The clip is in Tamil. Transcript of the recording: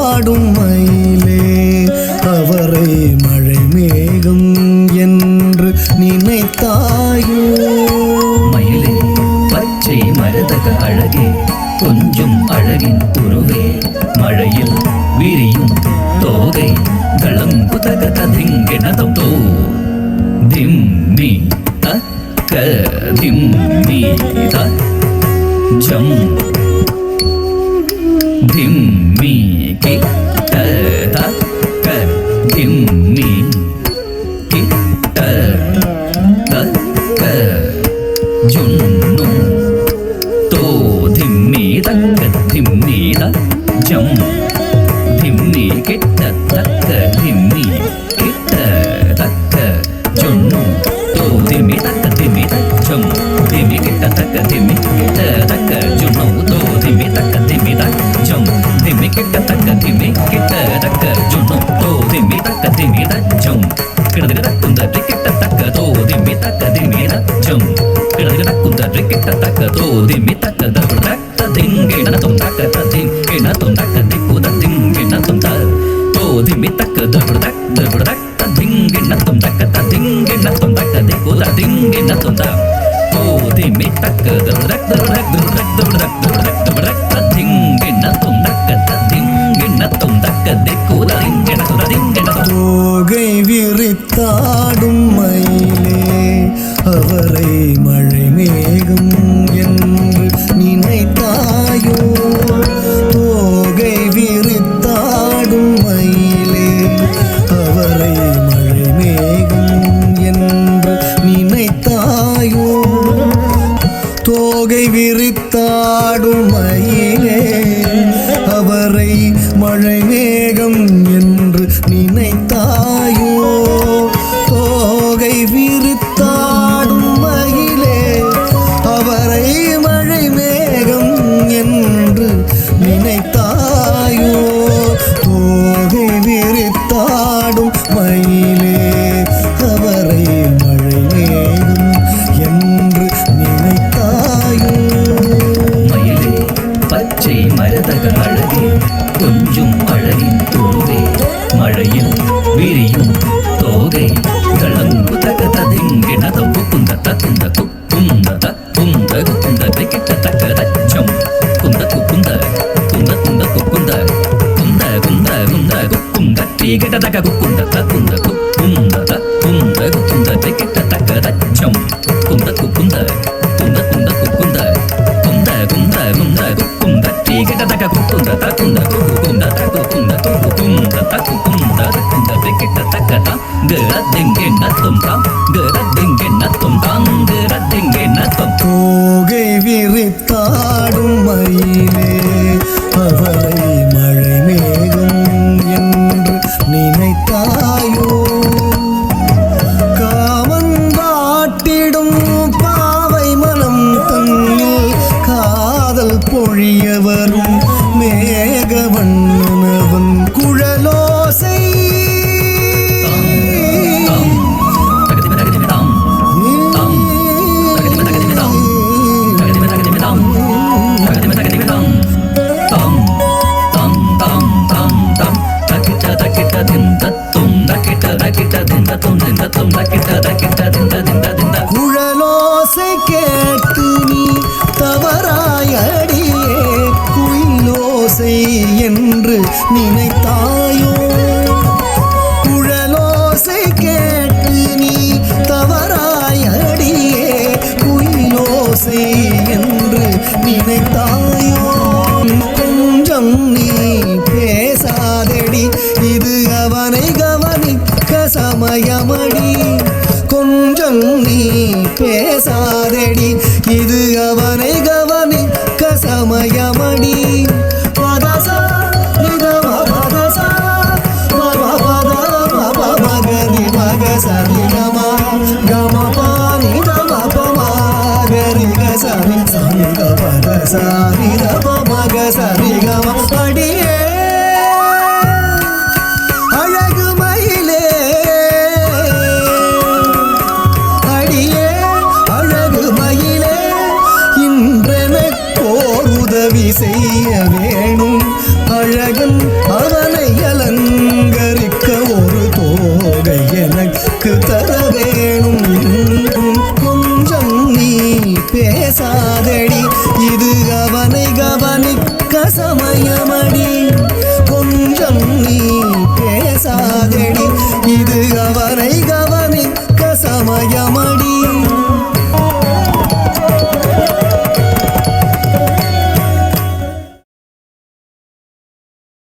விரித்தாடும் மயிலே அவரை மழை மேகம் என்று நினைத்தாயோ? மயிலே பச்சை மரதக அழகே கொஞ்சம் அழகின் உருவே மழையில் விரியும் தோகை தளங்குதக ததிங்கெனதம் தோ திம்மி தக்க திம்மி த ஜம் திம்மி கிட்ட தக்க திம்மி கிட்ட தக்க ஜுன்னு தோ திம்மி தக்க திம்மி த ஜம் திம்மி கிட்ட தக்க திம்மி கிட்ட தக்க ஜுன்னு தோ திம்மி தக்க திம்மி த ஜம் திம்மி கிட்ட தக்க திம்மி கிட்ட தக்க ஜுன்னு தோ திம்மி தக்க திம்மி த ஜம் திம்மி கிட்ட தக்க திம்மி கிட்ட தக்க ஜுன்னு தோ திம்மி தக்க திம்மி த ஜம் கிடதிட குந்த கிட்ட தக்க தோ திம்மி தக்க திம்மி த ஜம் கிடதிட குந்த கிட்ட தக்க தோ திம்மி தக்க தக்க திங்கின தும் தக்க திங்கின தும் தக்க திக்குத திங்கின தும் த தோ திம்மி தக்க தக்க திங்கின தும் தக்க திங்கின தும் தக்க திக்குத திங்கின தும் த தோ திம்மி தக்க தக்க திங்கின தும் தக்க திங்கின தும் தக்க திக்குத திங்கின தும் திங்கின தோகை விரித்தாடும் மயிலே அவரை மழை மேகம் என்று நினைத்தாயோ? தோகை விரித்தாடும் மயிலே அவரை மழை மேகம் என்று நினைத்தாயோ? தோகை விரித்தாடும் மயிலே அவரை மழை மேகம் என்று நினைத்தாயோ? தோகை விரித்தாடும் மயிலே அவரை மழை மேகம் என்று நினைத்தாயோ? தோகை விரித்தாடும் மயிலே அவரை மழை மேகம் என்று நினைத்தாயோ? மயிலே பச்சை மரதக அழகே கொஞ்சம் அழகின் உருவே மழையில் விரியும் தோகை தளங்குதக ததிங்கின குந்த தகுந்த குந்த குந்த குந்த கிட்ட தக்க தச்சம் குந்த குந்த குந்த குந்த குந்த குந்த குந்த குந்த குந்த கிட்ட தக்க குந்த தகுந்த குந்த குந்த குந்த கிட்ட தக்க தச்சம் குந்த குந்த குந்த குந்த குந்த குந்த குந்த குந்த குந்த கிட்ட தக்க குந்த தகுந்த குந்த தகுந்த குந்த தகுந்த குந்த கிட்ட தக்க கரதிங்கின தும் தாம் கரதிங்கின தும் தாம் கரதிங்கின தும் தோகை விரித்தாடும் மயிலே அவரை மழை மேகம் என்று நினைத்தாயோ? காமன் வாட்டிடும் பாவை மனம் தன்னில் காதல் பொழிய வரும் மேகவண்ணனவன் குழலோசை குழலோசை கேட்டு நீ தவறாயடியே குயிலோசை என்று நினைத்தாயோ? குழலோசை கேட்டு நீ தவறாயடியே குயிலோசை என்று நினைத்தாயோ? கொஞ்சம் நீ பேசாதடி இது அவனை கவனிக்க சமயமடி. கொஞ்சம் நீ பேசாதடி இது அவனை கவனிக்க சமயமடி. பதசா நிதம பதசா மகரி மகசரி கம கம பானி தம பமகரி கசரி சரி பதசா நிதம மகசரி கம அடியே அழகு மயிலே அடியே அழகு மயிலே இன்றெனக்கோர் உதவி செய்ய வேணும். அழகு அழகன் அவன்